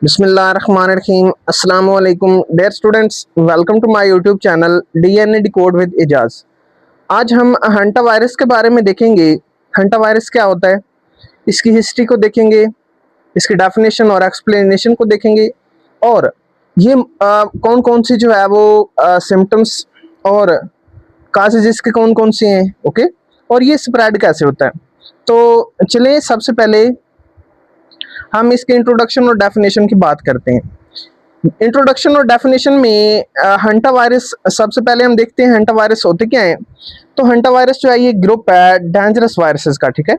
बिस्मिल्लाहिर्रहमानिर्रहीम अस्सलाम वालेकुम dear students, welcome to my YouTube channel DNA decode with Ejaz. आज हम हंटा वायरस के बारे में देखेंगे। हंटा वायरस क्या होता है, इसकी हिस्ट्री को देखेंगे, इसकी डेफिनेशन और एक्सप्लेनेशन को देखेंगे और ये कौन कौन सी जो है वो सिम्टम्स और काजेज इसके कौन कौन से हैं, ओके, और ये स्प्रेड कैसे होता है। तो चलिए सबसे पहले हम इसके इंट्रोडक्शन और डेफिनेशन की बात करते हैं। इंट्रोडक्शन और डेफिनेशन में हंटा वायरस, सबसे पहले हम देखते हैं हंटा वायरस होते क्या हैं। तो हंटा वायरस जो है ये ग्रुप है डेंजरस वायरसेस का, ठीक है।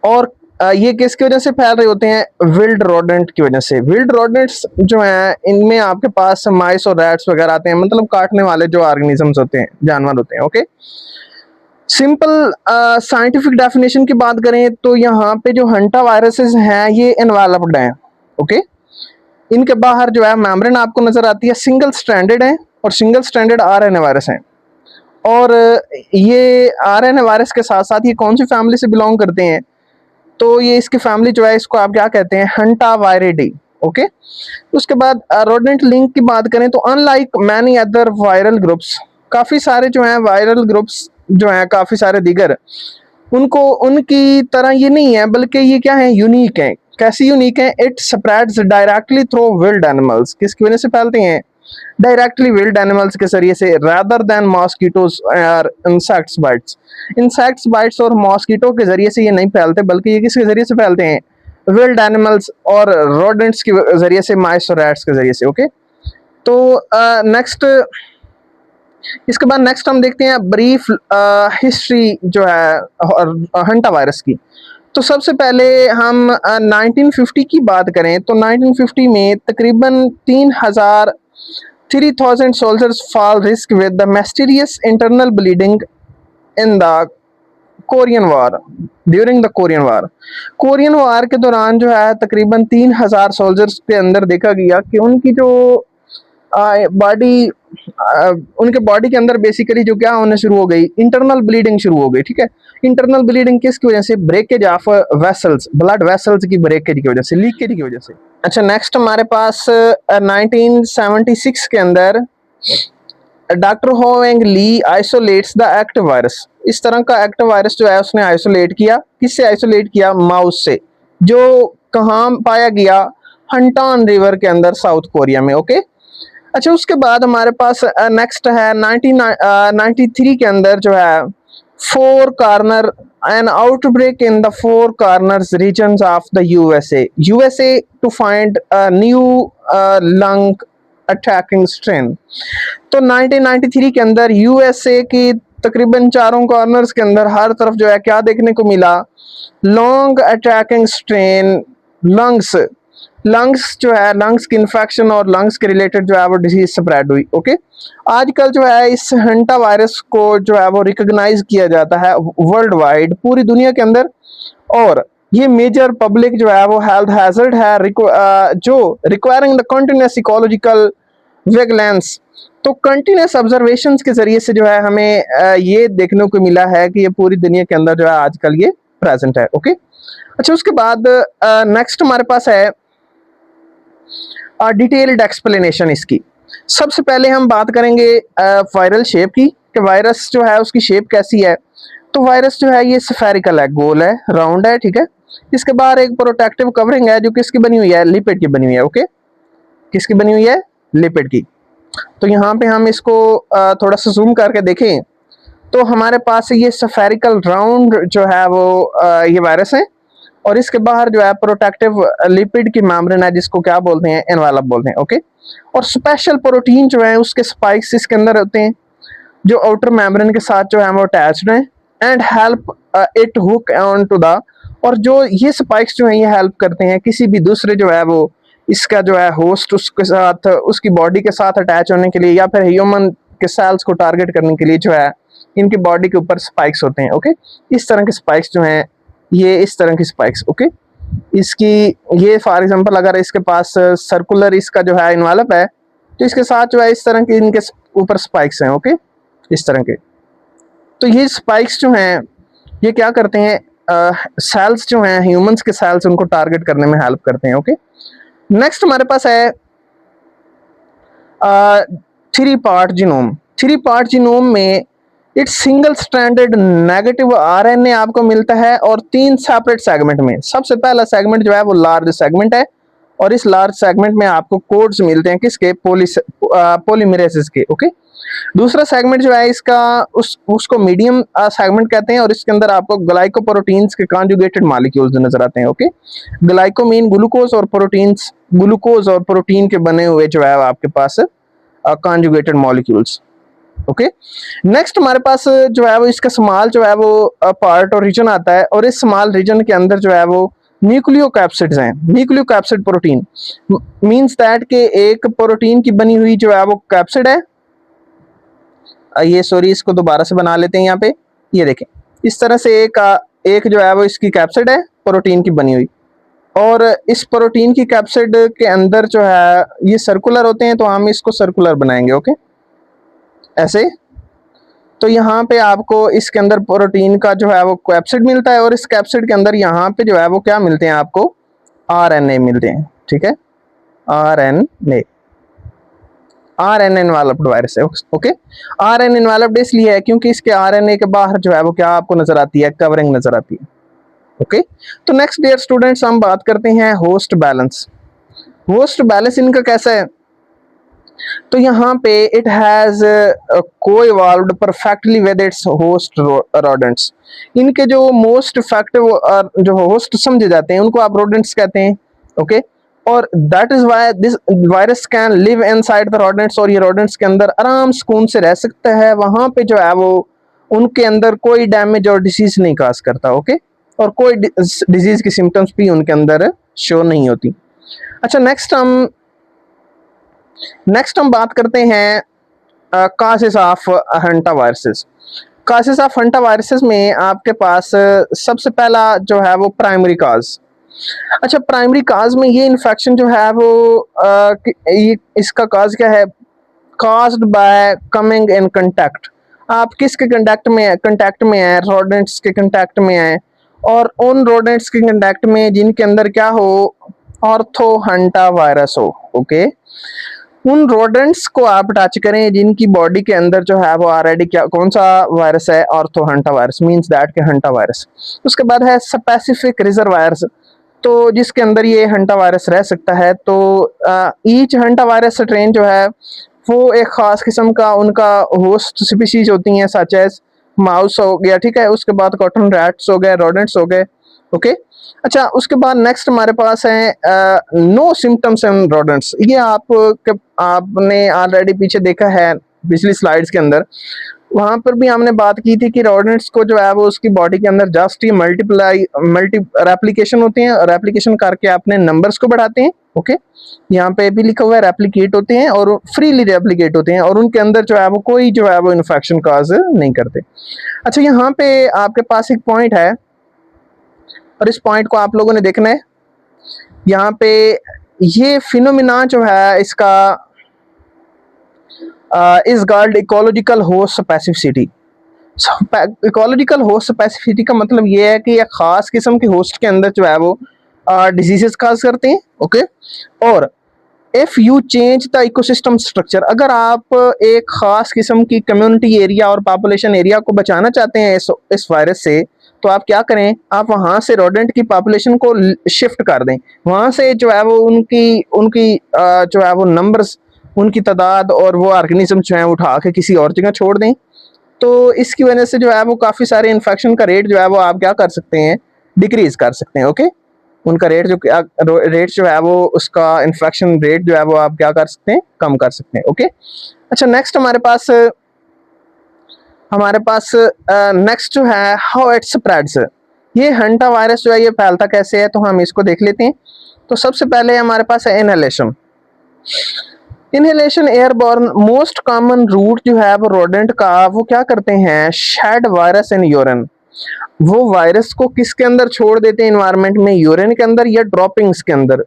और ये किसकी वजह से फैल रहे होते हैं, विल्ड रोडेंट की वजह से। विल्ड रोडेंट्स जो हैं इनमें आपके पास माइस और रैट्स वगैरह आते हैं, मतलब काटने वाले जो ऑर्गेनिजम्स होते हैं, जानवर होते हैं, ओके। सिंपल साइंटिफिक डेफिनेशन की बात करें तो यहाँ पे जो हंटा वायरसेस हैं ये एनवेलप्ड हैं, ओके। इनके बाहर जो है मेम्ब्रेन आपको नजर आती है, सिंगल स्ट्रैंडेड है और सिंगल स्ट्रैंडेड आरएनए वायरस हैं। और ये आरएनए वायरस के साथ साथ ये कौन सी फैमिली से बिलोंग करते हैं, तो ये इसकी फैमिली जो है इसको आप क्या कहते हैं, हंटा वायरिडी, ओके। उसके बाद रोडेंट लिंक की बात करें तो unlike many other viral groups, काफ़ी सारे जो हैं वायरल ग्रुप्स जो हैं, काफ़ी सारे दीगर, उनको उनकी तरह ये नहीं है, बल्कि ये क्या है, यूनिक है। कैसी यूनिक है, it spreads directly through wild animals, किसकी वजह से फैलते हैं, डायरेक्टली विल्ड एनिमल्स के जरिए से, रादर देन मॉस्किटोज और इंसेक्ट्स बाइट्स। इंसेक्ट्स बाइट्स और मॉस्किटो के जरिए से ये नहीं फैलते, बल्कि ये किसके जरिए से फैलते हैं, विल्ड एनिमल्स और रोडेंट्स के जरिए से, माइस और रैट्स के जरिए से, ओके। तो नेक्स्ट, इसके बाद नेक्स्ट हम देखते हैं ब्रीफ हिस्ट्री जो है हंटा वायरस की। तो सबसे पहले हम 1950 की बात करें तो 1950 में तकरीबन 3000 soldiers fall risk with the mysterious internal bleeding in the Korean war, during the Korean war. Korean war के दौरान जो है तकरीबन 3000 सोल्जर्स के अंदर देखा गया कि उनकी जो बॉडी, उनके बॉडी के अंदर बेसिकली जो क्या होने शुरू हो गई, इंटरनल ब्लीडिंग शुरू हो गई, ठीक है। इंटरनल ब्लीडिंग किसकी वजह से, breakage of vessels, blood vessels की ब्रेकेज की वजह से, लीकेज की वजह से। अच्छा, नेक्स्ट हमारे पास 1976 के अंदर doctor Ho Wang Lee isolates the active virus. इस तरह का एक्टिव वायरस जो है उसने आइसोलेट किया, किससे आइसोलेट किया, माउस से, जो कहाँ पाया गया, हंटान रिवर के अंदर, साउथ कोरिया में, ओके। अच्छा, उसके बाद हमारे पास नेक्स्ट है 1993 के अंदर जो है four corner, an outbreak in the four corners regions of the USA to find new lung attacking strain. तो 1993 के अंदर यूएसए की तकरीबन चारों कॉर्नर्स के अंदर हर तरफ जो है क्या देखने को मिला, लॉन्ग अटैकिंग स्ट्रेन, लंग्स जो है, लंग्स की इन्फेक्शन और लंग्स के रिलेटेड जो है वो डिजीज स्प्रेड हुई, ओके। आजकल जो है इस हंटा वायरस को जो है वो रिकॉग्नाइज किया जाता है वर्ल्ड वाइड, पूरी दुनिया के अंदर। और ये मेजर पब्लिक जो है वो हेल्थ हैजर्ड है, जो requiring the continuous ecological vigilance. तो कंटिन्यूअस ऑब्जर्वेशंस के जरिए से जो है हमें ये देखने को मिला है कि ये पूरी दुनिया के अंदर जो है आजकल ये प्रेजेंट है, ओके। अच्छा, उसके बाद नेक्स्ट हमारे पास है डिटेल्ड एक्सप्लेनेशन इसकी। सबसे पहले हम बात करेंगे वायरल शेप की, कि वायरस जो है उसकी शेप कैसी है। तो वायरस जो है ये स्फेरिकल है, गोल है, राउंड है, ठीक है। इसके बाहर एक प्रोटेक्टिव कवरिंग है जो किसकी बनी हुई है, लिपिड की बनी हुई है, ओके। किसकी बनी हुई है, लिपिड की। तो यहाँ पे हम इसको थोड़ा सा जूम करके देखें तो हमारे पास ये स्फेरिकल राउंड जो है वो ये वायरस है, और इसके बाहर जो है प्रोटेक्टिव लिपिड की मेम्ब्रेन है जिसको क्या बोलते हैं, एनवेलप बोलते हैं, ओके। और स्पेशल प्रोटीन जो है उसके स्पाइक्स इसके अंदर होते हैं जो आउटर मेम्ब्रेन के साथ जो है वो अटैच्ड हैं, and help it hook on to the, और जो ये स्पाइक्स जो हैं ये हेल्प करते हैं किसी भी दूसरे जो है वो इसका जो है होस्ट उसके साथ, उसकी बॉडी के साथ अटैच होने के लिए, या फिर ह्यूमन के सेल्स को टारगेट करने के लिए जो है इनकी बॉडी के ऊपर स्पाइक्स होते हैं, ओके। इस तरह के स्पाइक्स जो हैं, ये इस तरह की स्पाइक्स, ओके। इसकी ये फॉर एग्जांपल अगर इसके पास सर्कुलर इसका जो है इन्वेलप है तो इसके साथ जो है इस तरह के इनके ऊपर स्पाइक्स हैं, ओके, इस तरह के। तो ये स्पाइक्स जो हैं ये क्या करते हैं, सेल्स जो हैं ह्यूमंस के सेल्स, उनको टारगेट करने में हेल्प करते हैं, ओके। नेक्स्ट हमारे पास है three part genome. Three part genome में it's single stranded negative RNA आपको मिलता है और 3 सेपरेट सेगमेंट में। सबसे पहला सेगमेंट जो है वो लार्ज सेगमेंट है और इस लार्ज सेगमेंट में आपको कोड्स मिलते हैं किसके, पॉलीमरेसिस के। ओके, दूसरा सेगमेंट जो है इसका उसको मीडियम सेगमेंट कहते हैं और इसके अंदर आपको ग्लाइकोप्रोटीन्स के कॉन्जुगेटेड मॉलिक्यूल्स नजर आते हैं। ओके, ग्लाइकोमीन ग्लूकोज और प्रोटीन्स, ग्लूकोज और प्रोटीन के बने हुए जो है आपके पास कॉन्जुगेटेड मॉलिक्यूल्स। ओके, नेक्स्ट हमारे पास जो है वो इसका स्मॉल जो है वो पार्ट और रीजन आता है और इस स्मॉल रीजन के अंदर जो है वो न्यूक्लियोकैप्सिड्स हैं। न्यूक्लियोकैप्सिड प्रोटीन मींस दैट के एक प्रोटीन की बनी हुई जो है वो कैप्सिड है। ये सॉरी, इसको दोबारा से बना लेते हैं। यहाँ पे ये देखें, इस तरह से एक जो है वो इसकी कैप्सिड है प्रोटीन की बनी हुई और इस प्रोटीन की कैप्सिड के अंदर जो है ये सर्कुलर होते हैं तो हम इसको सर्कुलर बनाएंगे। ओके, ऐसे। तो यहाँ पे आपको इसके अंदर प्रोटीन का जो है वो कैप्सिड मिलता है और इस कैप्सिड के अंदर यहाँ पे जो है वो क्या मिलते हैं आपको, आरएनए मिलते हैं। ठीक है, आरएनए, आरएनए इन्वेलप्ड वायरस है। ओके, आरएनए इन्वेलप्ड इसलिए है क्योंकि इसके आरएनए के बाहर जो है वो क्या आपको नजर आती है, कवरिंग नजर आती है। ओके, तो नेक्स्ट डियर स्टूडेंट्स हम बात करते हैं होस्ट बैलेंस। होस्ट बैलेंस इनका कैसा है, तो यहाँ पे it has coevolved perfectly with its host rodents. इनके जो मोस्ट इफेक्टिव जो होस्ट समझे जाते हैं उनको आप रोडेंट्स कहते हैं। ओके, और that is why this virus can live inside the rodents और ये रोडेंट्स के अंदर आराम सुकून से रह सकता है। वहां पे जो है वो उनके अंदर कोई डैमेज और डिसीज नहीं काज करता। ओके, और कोई डिजीज की सिम्टम्स भी उनके अंदर शो नहीं होती। अच्छा, नेक्स्ट हम बात करते हैं cases of hantaviruses. Cases of hantaviruses में आपके पास सबसे पहला जो है वो प्राइमरी काज। अच्छा, प्राइमरी काज में ये इन्फेक्शन जो है वो ये इसका काज क्या है, caused by coming in contact. आप किसके कांटेक्ट में आए, रोडेंट्स के कांटेक्ट में आए और उन रोडेंट्स के कांटेक्ट में जिनके अंदर क्या हो, ऑर्थो हंटा वायरस हो। ओके, उन रोडेंट्स को आप टच करें जिनकी बॉडी के अंदर जो है वो ऑलरेडी क्या कौन सा वायरस है, ortho hanta virus, means that के हंटा वायरस। उसके बाद है स्पेसिफिक रिजर्वायर्स, तो जिसके अंदर ये हंटा वायरस रह सकता है। तो ईच हंटा वायरस स्ट्रेन जो है वो एक खास किस्म का उनका होस्ट स्पीशीज होती हैं, सच एज माउस हो गया, ठीक है, उसके बाद कॉटन रैट्स हो गए, रोडेंट्स हो गए। ओके, अच्छा, उसके बाद नेक्स्ट हमारे पास है नो सिम्टम्स इन रोडेंट्स। ये आपने ऑलरेडी पीछे देखा है पिछली स्लाइड्स के अंदर, वहां पर भी हमने बात की थी कि रोडेंट्स को जो है वो उसकी बॉडी के अंदर जस्ट ये मल्टी रेप्लिकेशन होते हैं और रेप्लिकेशन करके अपने नंबर्स को बढ़ाते हैं। ओके, यहाँ पे भी लिखा हुआ है रेप्लिकेट होते हैं और फ्रीली रेप्लिकेट होते हैं और उनके अंदर जो है वो कोई जो है वो इन्फेक्शन काज नहीं करते। अच्छा, यहाँ पे आपके पास एक पॉइंट है और इस पॉइंट को आप लोगों ने देखना है। यहाँ पे ये फिनोमिना जो है इसका is called ecological host specificity. Ecological host specificity का मतलब ये है कि एक खास किस्म के होस्ट के अंदर जो है वो डिजीजेस काज करते हैं। ओके, और if you change the ecosystem structure, अगर आप एक खास किस्म की कम्युनिटी एरिया और पॉपुलेशन एरिया को बचाना चाहते हैं इस वायरस से, तो आप क्या करें, आप वहां से रोडेंट की पॉपुलेशन को शिफ्ट कर दें। वहां से जो है वो उनकी उनकी जो है वो नंबर्स, उनकी तादाद और वो ऑर्गेनिज्म जो है उठा के किसी और जगह छोड़ दें। तो इसकी वजह से जो है वो काफ़ी सारे इन्फेक्शन का रेट जो है वो आप क्या कर सकते हैं, डिक्रीज कर सकते हैं। ओके, उनका रेट जो है वो उसका इन्फेक्शन रेट जो है वो आप क्या कर सकते हैं, कम कर सकते हैं। ओके, अच्छा, नेक्स्ट हमारे पास नेक्स्ट जो है हाउ इट स्प्रेड्स। ये हंटा वायरस जो है ये फैलता कैसे है, तो हम इसको देख लेते हैं। तो सबसे पहले हमारे पास है inhalation. Inhalation airborne most common route जो है वो रोडेंट का, वो क्या करते हैं, शेड वायरस इन यूरिन। वो वायरस को किसके अंदर छोड़ देते हैं एनवायरनमेंट में, यूरिन के अंदर या ड्रॉपिंग्स के अंदर,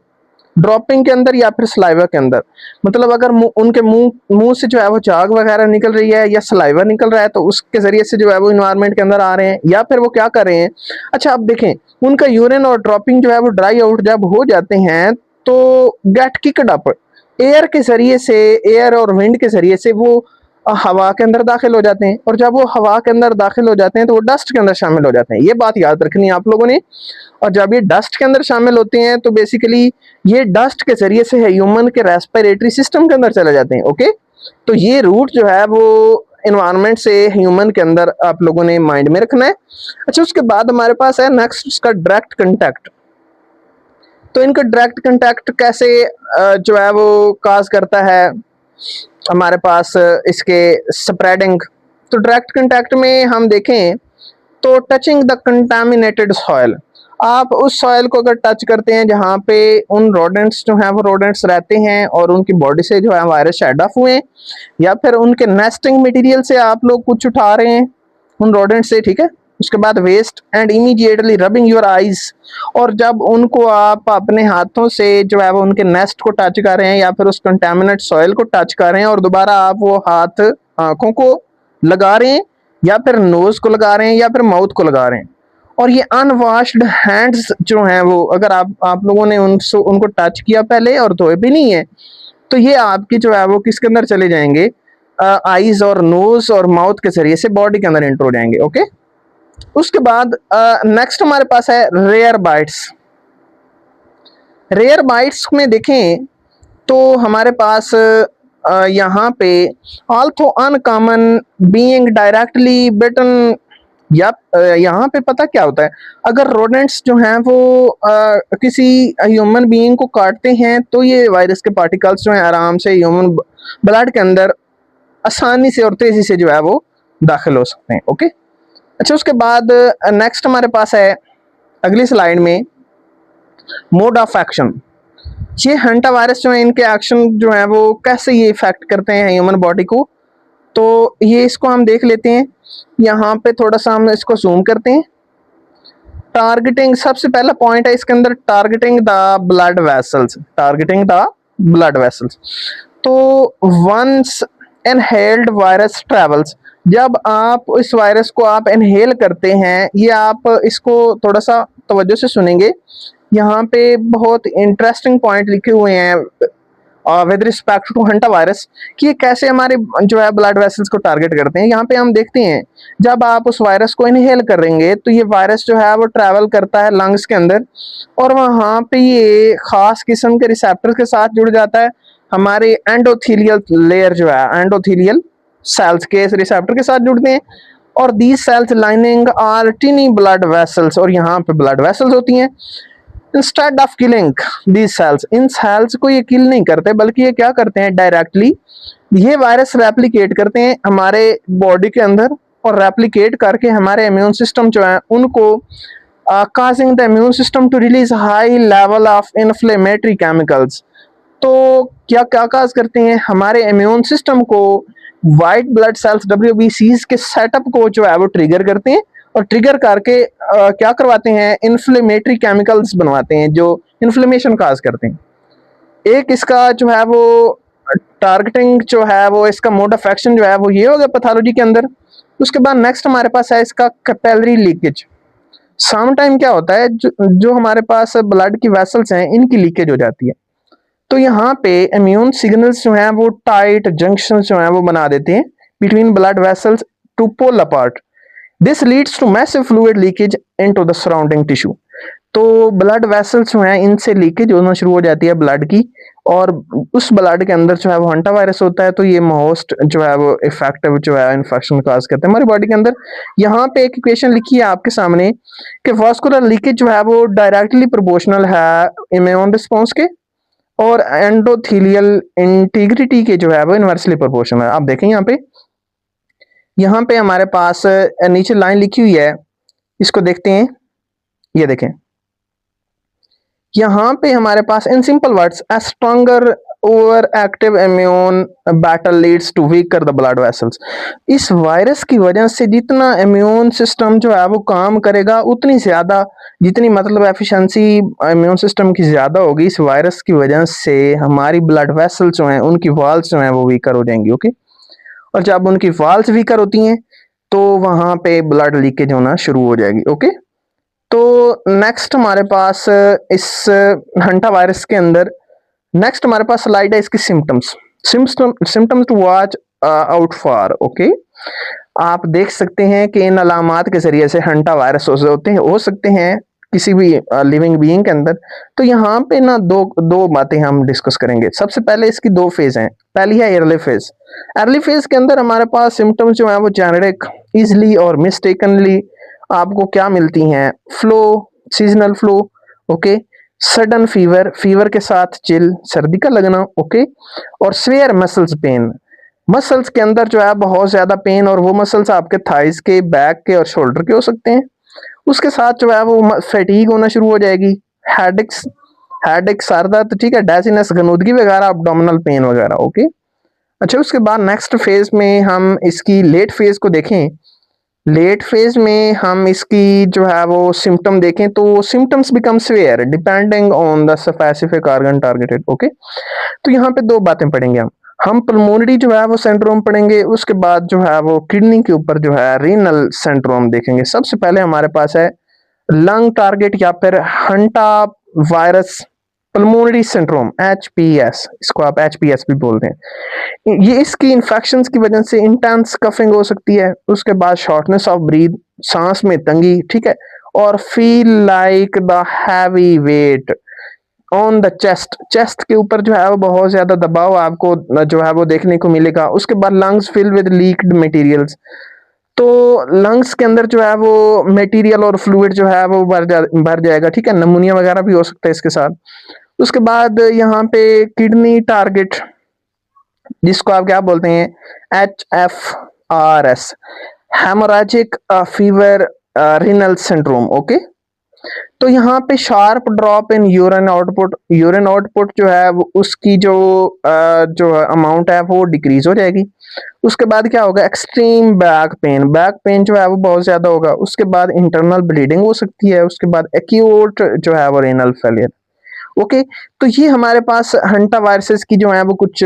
ड्रॉपिंग के अंदर या फिर सलाइवा के अंदर। मतलब अगर उनके मुंह से जो है वो झाग वगैरह निकल रही है या सलाइवा निकल रहा है तो उसके जरिए से जो है वो इन्वायरमेंट के अंदर आ रहे हैं, या फिर वो क्या कर रहे हैं। अच्छा, अब देखें, उनका यूरिन और ड्रॉपिंग जो है वो ड्राई आउट जब हो जाते हैं तो गेट किक्ड अप, एयर के जरिए से, एयर और विंड के जरिए से वो हवा के अंदर दाखिल हो जाते हैं, और जब वो हवा के अंदर दाखिल हो जाते हैं तो वो डस्ट के अंदर शामिल हो जाते हैं। ये बात याद रखनी है आप लोगों ने। और जब ये डस्ट के अंदर शामिल होते हैं तो बेसिकली ये डस्ट के जरिए से ह्यूमन के रेस्पिरेटरी सिस्टम के अंदर चले जाते हैं। ओके, तो ये रूट जो है वो एनवायरनमेंट से ह्यूमन के अंदर आप लोगों ने माइंड में रखना है। अच्छा, उसके बाद हमारे पास है नेक्स्ट इसका डायरेक्ट कंटैक्ट। तो इनका डायरेक्ट कंटैक्ट कैसे जो है वो काज करता है हमारे पास इसके स्प्रेडिंग। तो डायरेक्ट कंटैक्ट में हम देखें तो टचिंग द कंटामिनेटेड सॉइल, आप उस सॉइल को अगर टच करते हैं जहाँ पे उन रोडेंट्स जो हैं वो रोडेंट्स रहते हैं और उनकी बॉडी से जो है वायरस शेड ऑफ हुए हैं, या फिर उनके नेस्टिंग मटेरियल से आप लोग कुछ उठा रहे हैं उन रोडेंट से, ठीक है। उसके बाद west and immediately rubbing your eyes, और जब उनको आप अपने हाथों से जो है वो उनके नेस्ट को टच कर रहे हैं या फिर उस कंटेमिनेट सॉइल को टच कर रहे हैं और दोबारा आप वो हाथ आंखों को लगा रहे हैं या फिर नोज को लगा रहे हैं या फिर माउथ को लगा रहे हैं, और ये अनवॉश्ड हैंड्स जो हैं वो अगर आप लोगों ने उनको टच किया पहले और धोए भी नहीं है, तो ये आपकी जो है वो किसके अंदर चले जाएंगे, आईज और नोज और माउथ के जरिए से बॉडी के अंदर एंटर हो जाएंगे। ओके, उसके बाद नेक्स्ट हमारे पास है रेयर बाइट्स। रेयर बाइट्स में देखें तो हमारे पास यहाँ पे ऑल्थो अनकॉमन बीइंग डायरेक्टली बिटन, या यहाँ पे पता क्या होता है, अगर रोडेंट्स जो हैं वो किसी ह्यूमन बीइंग को काटते हैं तो ये वायरस के पार्टिकल्स जो हैं आराम से ह्यूमन ब्लड के अंदर आसानी से और तेजी से जो है वो दाखिल हो सकते हैं। ओके, अच्छा, उसके बाद नेक्स्ट हमारे पास है अगली स्लाइड में मोड ऑफ एक्शन। ये हंटा वायरस जो है इनके एक्शन जो है वो कैसे ये इफेक्ट करते हैं ह्यूमन बॉडी को, तो ये इसको हम देख लेते हैं। यहाँ पे थोड़ा सा हम इसको जूम करते हैं। टारगेटिंग, सबसे पहला पॉइंट है इसके अंदर, targeting the blood vessels, targeting the blood vessels. तो वंस इनहेल्ड वायरस ट्रेवल्स, जब आप इस वायरस को आप इनहेल करते हैं, ये आप इसको थोड़ा सा तवज्जो से सुनेंगे, यहाँ पे बहुत इंटरेस्टिंग पॉइंट लिखे हुए हैं with respect to hanta virus कि ये कैसे हमारे जो है ब्लड वेसल्स को टारगेट करते हैं। यहाँ पे हम देखते हैं जब आप उस वायरस को इनहेल करेंगे तो ये वायरस जो है वो ट्रैवल करता है लंग्स के अंदर, और वहाँ पे ये खास किस्म के रिसेप्टर के साथ जुड़ जाता है। हमारे एंडोथीलियल लेयर जो है, एंडोथीलियल सेल्स के रिसेप्टर के साथ जुड़ते हैं, और these cells lining are tiny blood vessels, और यहाँ पे ब्लड वेसल्स होती हैं। Instead of killing these cells, इन सेल्स को ये किल नहीं करते बल्कि ये क्या करते हैं, डायरेक्टली ये वायरस रेप्लिकेट करते हैं हमारे बॉडी के अंदर, और रेप्लिकेट करके हमारे इम्यून सिस्टम जो है उनको causing the immune system to release high level of inflammatory chemicals. तो क्या क्या काज करते हैं, हमारे इम्यून सिस्टम को वाइट ब्लड सेल्स WBCs के सेटअप को जो है वो ट्रिगर करते हैं, और ट्रिगर करके क्या करवाते हैं, इन्फ्लेमेटरी केमिकल्स बनवाते हैं जो इन्फ्लेमेशन काज करते हैं। एक इसका जो है वो टारगेटिंग जो है वो इसका मोड ऑफ एक्शन जो है वो ये हो गया पैथोलॉजी के अंदर। उसके बाद नेक्स्ट हमारे पास है इसका कैपिलरी लीकेज। सम टाइम क्या होता है, जो हमारे पास ब्लड की वेसल्स हैं इनकी लीकेज हो जाती है, तो यहाँ पे इम्यून सिग्नल्स जो हैं वो टाइट जंक्शन जो हैं वो बना देते हैं between blood vessels to pull apart. This leads to massive fluid leakage into the surrounding tissue. तो ब्लड वेसल्स जो हैं इनसे लीकेज होना शुरू हो जाती है ब्लड की, और उस ब्लड के अंदर जो है वो हंटा वायरस होता है, तो ये मोस्ट जो है वो इफेक्टिव जो है इन्फेक्शन काज करते हैं हमारी बॉडी के अंदर। यहाँ पे एक इक्वेशन लिखी है आपके सामने कि वास्कुलर लीकेज जो है वो डायरेक्टली प्रोपोर्शनल है इम्यून रिस्पॉन्स के, और एंडोथीलियल इंटीग्रिटी के जो है वो इनवर्सली प्रोपोर्शनल है। आप देखें यहाँ पे हमारे पास नीचे लाइन लिखी हुई है, इसको देखते हैं, ये देखें यहाँ पे हमारे पास in simple words a stronger over active immune battle leads to weaker the blood vessels. इस वायरस की वजह से जितना इम्यून सिस्टम जो है वो काम करेगा उतनी ज्यादा, जितनी मतलब एफिशिएंसी इम्यून सिस्टम की ज्यादा होगी, इस वायरस की वजह से हमारी ब्लड वेसल्स जो हैं उनकी वॉल्स जो हैं वो वीकर हो जाएंगी। ओके, और जब उनकी वॉल्स वीकर होती हैं तो वहां पे ब्लड लीकेज होना शुरू हो जाएगी। ओके, तो नेक्स्ट हमारे पास इस हंटा वायरस के अंदर नेक्स्ट हमारे पास स्लाइड है इसकी symptoms. Symptoms to watch out for. Okay, आप देख सकते हैं कि इन अलामात के जरिए से हंटा वायरस हो सकते हैं किसी भी लिविंग बीइंग के अंदर। तो यहाँ पे ना दो दो बातें हम डिस्कस करेंगे। सबसे पहले इसकी दो फेज हैं। पहली है अर्ली फेज। अर्ली फेज के अंदर हमारे पास सिम्टम्स जो है वो जेनेरिक, इजली और मिस्टेकनली आपको क्या मिलती हैं? Flow, seasonal flow, okay, sudden fever, fever के साथ चिल, सर्दी का लगना, ओके, और स्वेयर मसल्स पेन, मसल्स के अंदर जो है बहुत ज्यादा पेन, और वो मसल्स आपके थाइस के, बैक के और शोल्डर के हो सकते हैं। उसके साथ जो है वो फैटीग होना शुरू हो जाएगी, हेडेक्स, हेडेक, सर दर्द, ठीक है, डेजीनेस, गनुदगी वगैरह, अब्डोमिनल पेन वगैरह। ओके, अच्छा, उसके बाद नेक्स्ट फेज में हम इसकी लेट फेज को देखें। लेट फेज में हम इसकी जो है वो सिम्टम देखें तो symptoms become severe depending on the specific organ targeted. Okay, तो यहाँ पे दो बातें पढ़ेंगे हम पल्मोनरी जो है वो सिंड्रोम पढ़ेंगे, उसके बाद जो है वो किडनी के ऊपर जो है रीनल सिंड्रोम देखेंगे। सबसे पहले हमारे पास है लंग टारगेट या फिर hanta virus pulmonary syndrome, HPS, इसको आप एचपीएस भी बोलते हैं। ये इसकी इन्फेक्शंस की वजह से इंटेंस कफिंग हो सकती है, उसके बाद शॉर्टनेस ऑफ ब्रीथ, सांस में तंगी, ठीक है, और feel like the heavy weight on the chest, chest के ऊपर जो है वो बहुत ज्यादा दबाव आपको जो है वो देखने को मिलेगा। उसके बाद lungs fill with leaked materials, तो लंग्स के अंदर जो है वो मटेरियल और फ्लूइड जो है वो भर जाएगा, ठीक है, नमूनिया वगैरह भी हो सकता है इसके साथ। उसके बाद यहाँ पे किडनी टारगेट, जिसको आप क्या बोलते हैं, HFRS, haemorrhagic fever renal syndrome. Okay, तो यहाँ पे sharp drop in urine output, urine output जो है वो उसकी जो अमाउंट है वो डिक्रीज हो जाएगी। उसके बाद क्या होगा, extreme back pain, back pain जो है वो बहुत ज्यादा होगा। उसके बाद इंटरनल ब्लीडिंग हो सकती है। उसके बाद एक्यूट जो है वो रेनल फेलियर। ओके, तो ये हमारे पास हंटा वायरसेस की जो है वो कुछ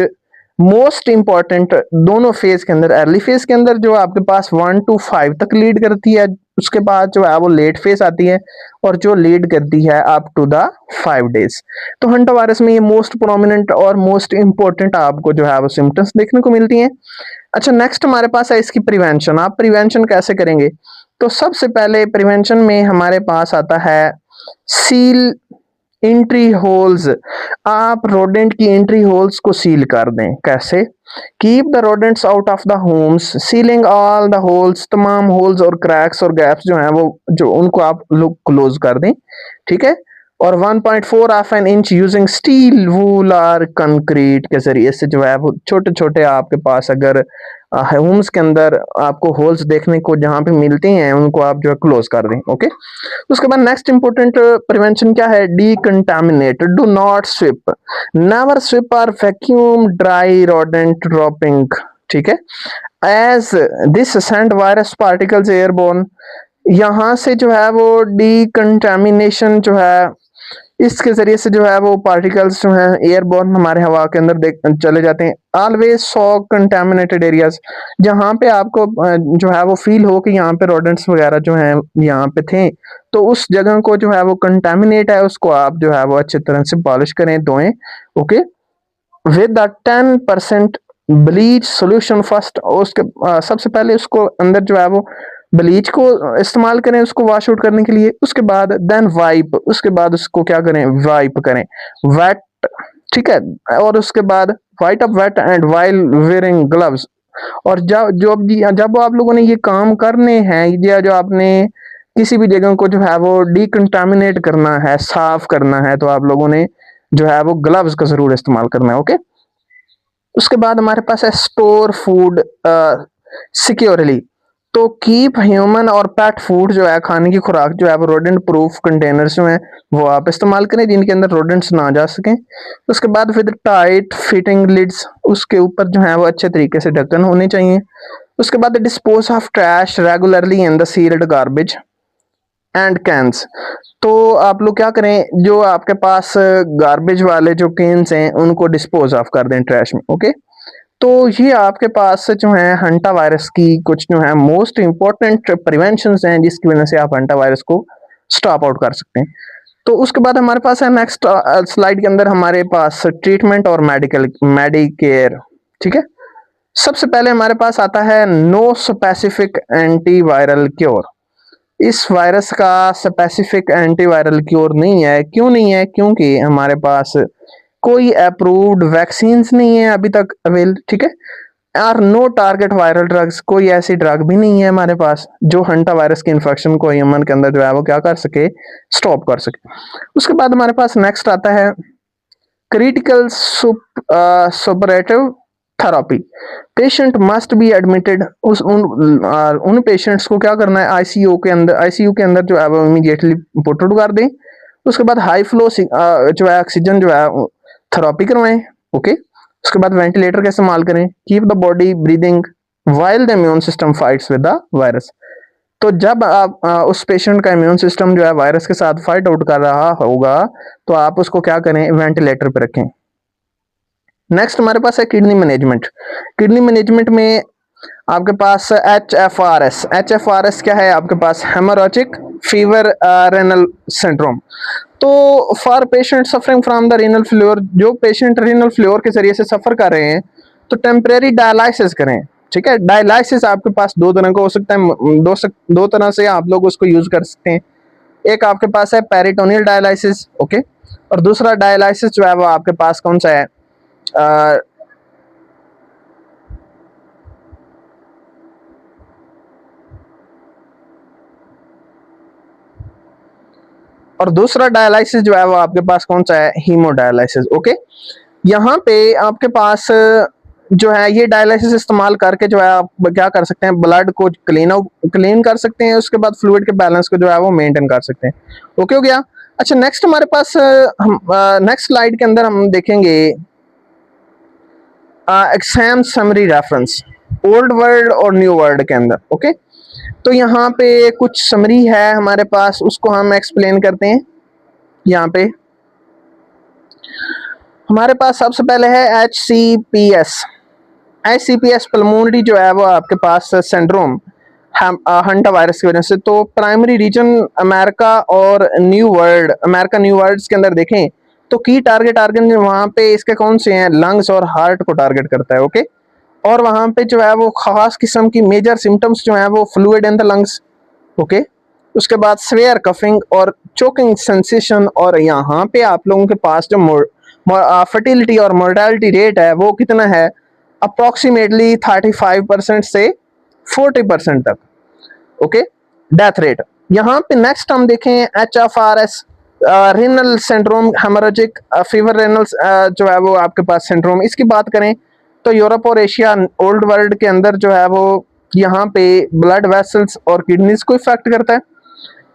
मोस्ट इंपॉर्टेंट दोनों फेज के अंदर, अर्ली फेज के अंदर जो आपके पास 1 to 5 तक लीड करती है, उसके बाद जो है वो लेट फेज आती है और जो लीड करती है अप टू द 5 days। तो हंटा वायरस में ये मोस्ट प्रोमिनेंट और मोस्ट इंपॉर्टेंट आपको जो है वो सिम्टम्स देखने को मिलती हैं। अच्छा, नेक्स्ट हमारे पास है इसकी प्रिवेंशन। आप प्रिवेंशन कैसे करेंगे? तो सबसे पहले प्रिवेंशन में हमारे पास आता है सील एंट्री होल्स। आप रोडेंट की एंट्री होल्स को सील कर दें। कैसे? Keep the rodents out of the homes, ceiling all the holes, तमाम होल्स और क्रैक्स और गैप्स जो हैं वो जो उनको आप लोग क्लोज कर दें, ठीक है। और 1.4 of an inch using steel, wool और कंक्रीट के जरिए से जो है वो छोटे छोटे आपके पास अगर होम्स के अंदर आपको होल्स देखने को जहां पे मिलते हैं उनको आप जो है क्लोज कर दें। ओके, उसके बाद नेक्स्ट इंपॉर्टेंट प्रिवेंशन क्या है? Decontaminate, do not sweep, never sweep और वैक्यूम ड्राई रोडेंट ड्रॉपिंग, ठीक है, as this send virus particles airborne. यहाँ से जो है वो डीकंटामिनेशन जो है इसके जरिए से जो है वो पार्टिकल्स जो हैं एयरबोर्न हमारे हवा के अंदर चले जाते हैं। ऑलवेज सॉ कंटेमिनेटेड एरियाज, जहाँ पे आपको जो है वो फील हो कि यहाँ पे रोडेंट्स वगैरह जो हैं यहाँ पे थे, तो उस जगह को जो है वो कंटेमिनेट है उसको आप जो है वो अच्छी तरह से पॉलिश करें, धोएं। Okay, with the 10% bleach solution first, उसके सबसे पहले उसको अंदर जो है वो ब्लीच को इस्तेमाल करें उसको वॉश आउट करने के लिए। उसके बाद देन वाइप, उसके बाद उसको क्या करें, वाइप करें, वेट, ठीक है, और उसके बाद wipe up wet and while wearing gloves. और जब आप लोगों ने ये काम करने हैं या जो आपने किसी भी जगह को जो है वो डिकंटामिनेट करना है, साफ करना है, तो आप लोगों ने जो है वो ग्लव्स का जरूर इस्तेमाल करना है। ओके, उसके बाद हमारे पास है स्टोर फूड सिक्योरली। तो कीप ह्यूमन और पेट फूड जो है, खाने की खुराक जो है वो रोडेंट प्रूफ कंटेनर्स जो हैं वो आप इस्तेमाल करें जिनके अंदर रोडेंट्स ना जा सकें। उसके बाद विद टाइट फिटिंग लिड्स, उसके ऊपर जो है वो अच्छे तरीके से ढक्कन होने चाहिए। उसके बाद dispose of trash regularly in the sealed garbage and cans. तो आप लोग क्या करें, जो आपके पास गार्बेज वाले जो कैंस हैं उनको डिस्पोज ऑफ कर दें ट्रैश में। ओके, तो ये आपके पास जो है हंटा वायरस की कुछ जो है मोस्ट इंपॉर्टेंट प्रिवेंशन हैं जिसकी वजह से आप हंटा वायरस को स्टॉप आउट कर सकते हैं। तो उसके बाद हमारे पास है नेक्स्ट स्लाइड के अंदर हमारे पास ट्रीटमेंट और मेडिकेयर। ठीक है, सबसे पहले हमारे पास आता है नो स्पेसिफिक एंटीवायरल क्योर। इस वायरस का स्पेसिफिक एंटीवायरल क्योर नहीं है। क्यों नहीं है? क्योंकि हमारे पास कोई अप्रूव्ड वैक्सीन्स नहीं है अभी तक अवेल। ठीक है, और नो टारगेट वायरल ड्रग्स, कोई ऐसी ड्रग भी नहीं है हमारे पास जो हंटा वायरस के इन्फेक्शन को ह्यूमन के अंदर जो है वो क्या कर सके, स्टॉप कर सके। उसके बाद हमारे पास नेक्स्ट आता है critical superlative therapy. Patient must be admitted. उन पेशेंट्स को क्या करना है, आईसीयू के अंदर जो है वो इमीडिएटली पुट आउट कर दें। उसके बाद हाई फ्लो जो है ऑक्सीजन जो है थेरापी करवाएं। ओके, उसके बाद वेंटिलेटर का इस्तेमाल करें। Keep the body breathing while the immune system fights with the virus. तो जब आप उस पेशेंट का इम्यून सिस्टम जो है वायरस के साथ फाइट आउट कर रहा होगा तो आप उसको क्या करें, वेंटिलेटर पे रखें। नेक्स्ट हमारे पास है किडनी मैनेजमेंट। किडनी मैनेजमेंट में आपके पास HFRS क्या है आपके पास, हेमोरेजिक फीवर रेनल सिंड्रोम। तो for patient suffering from the renal floor, जो पेशेंट रीनल फ्लोर के जरिए से सफर कर रहे हैं तो टेम्परेरी डायलिसिस करें। ठीक है, डायलिसिस आपके पास दो तरह का हो सकता है, दो तरह से आप लोग उसको यूज कर सकते हैं। एक आपके पास है पेरिटोनियल डायलिसिस, ओके, और दूसरा डायलिसिस जो है वो आपके पास कौन सा है, और दूसरा डायलिसिस जो है वो आपके पास कौन सा है, हीमोडायलिसिस। ओके, यहाँ पे आपके पास जो है ये डायलिसिस इस्तेमाल करके जो है आप क्या कर सकते हैं, ब्लड को क्लीन कर सकते हैं। उसके बाद फ्लूइड के बैलेंस को जो है वो मेंटेन कर सकते हैं। ओके हो गया। अच्छा, नेक्स्ट हमारे पास हम नेक्स्ट स्लाइड के अंदर हम देखेंगे exam summary reference old word और न्यू वर्ड के अंदर। ओके, तो यहाँ पे कुछ समरी है हमारे पास, उसको हम एक्सप्लेन करते हैं। यहाँ पे हमारे पास सबसे पहले है HCPS पल्मोनरी जो है वो आपके पास सिंड्रोम हंटा वायरस की वजह से। तो प्राइमरी रीजन अमेरिका और न्यू वर्ल्ड के अंदर देखें तो की टारगेट ऑर्गन वहाँ पे इसके कौन से हैं, लंग्स और हार्ट को टारगेट करता है। ओके, और वहाँ पे जो है वो खास किस्म की मेजर सिम्टम्स जो है वो fluid in the lungs. Okay, उसके बाद स्वेयर कफिंग और चोकिंग सेंसेशन। और यहाँ पे आप लोगों के पास जो फर्टिलिटी और मोर्टेलिटी रेट है वो कितना है, अप्रोक्सीमेटली 35% से 40% तक। Okay, death rate. यहाँ पे नेक्स्ट हम देखें HFRS renal syndrome, haemorrhagic fever renal जो है वो आपके पास सिंड्रोम। इसकी बात करें तो यूरोप और एशिया ओल्ड वर्ल्ड के अंदर जो है वो यहाँ पे ब्लड वेसल्स और किडनीज को इफेक्ट करता है।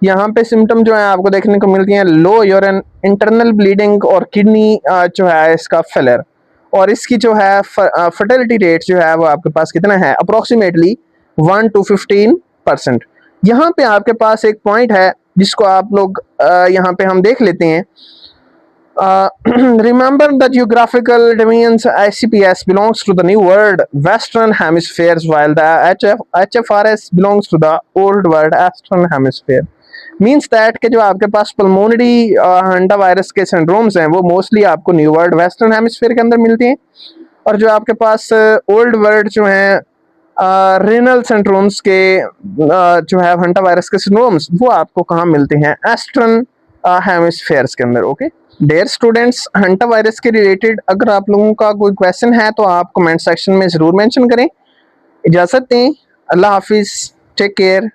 यहाँ पे सिम्टम जो है आपको देखने को मिलती हैं, लो यूरिन, इंटरनल ब्लीडिंग और किडनी जो है इसका फेलियर। और इसकी जो है फर्टिलिटी रेट जो है वो आपके पास कितना है, अप्रोक्सीमेटली 1 to 15%। यहाँ पे आपके पास एक पॉइंट है जिसको आप लोग यहाँ पे हम देख लेते हैं। Remember the geographical domains. ICPS belongs to the New World Western Hemispheres, while the HFRS belongs to the Old World Eastern Hemisphere. Means that के जो आपके पास पल्मोनरी हंटा वायरस के सिंड्रोम्स हैं वो मोस्टली आपको न्यू वर्ल्ड वेस्टर्न हेमिस्फीयर के अंदर मिलती हैं, और जो आपके पास ओल्ड वर्ल्ड जो हैं रीनल सिंड्रोम्स के जो है हंटा वायरस के सिंड्रोम्स वो आपको कहाँ मिलते हैं, ईस्टर्न हेमिस्फीयर्स के अंदर। Okay dear students, hanta virus के रिलेटेड अगर आप लोगों का कोई क्वेश्चन है तो आप कमेंट सेक्शन में ज़रूर मेंशन करें। इजाज़त दें, अल्लाह हाफिज़, टेक केयर।